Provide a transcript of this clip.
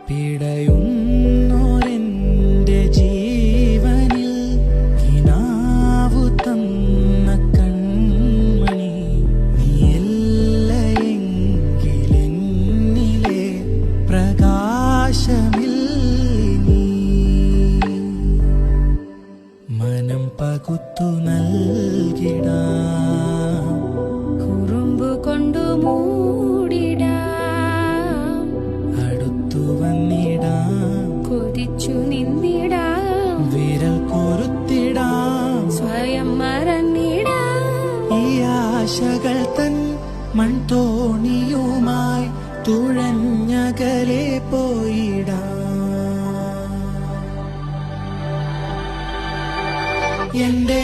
പിടയുന്നോരെന്റെ ജീവനിൽ കിനാവു തന്ന കൺമണി നീയല്ലയെങ്കിലെന്നിലെ പ്രകാശമില്ലീ. മനം പകുത്തു നൽകിടാം, കുറുമ്പു കൊണ്ടു മൂടിടാം, അടുത്തു വന്നിടാം, കൊതിച്ചു നിന്നിടാം, വിരൽ കൊരുത്തിടാം, സ്വയം മറന്നിടാം. ഈ ആശകൾ തൻ മൺതോണിയുമായി തുഴഞ്ഞകലെ പോയിടാം. എന്റെ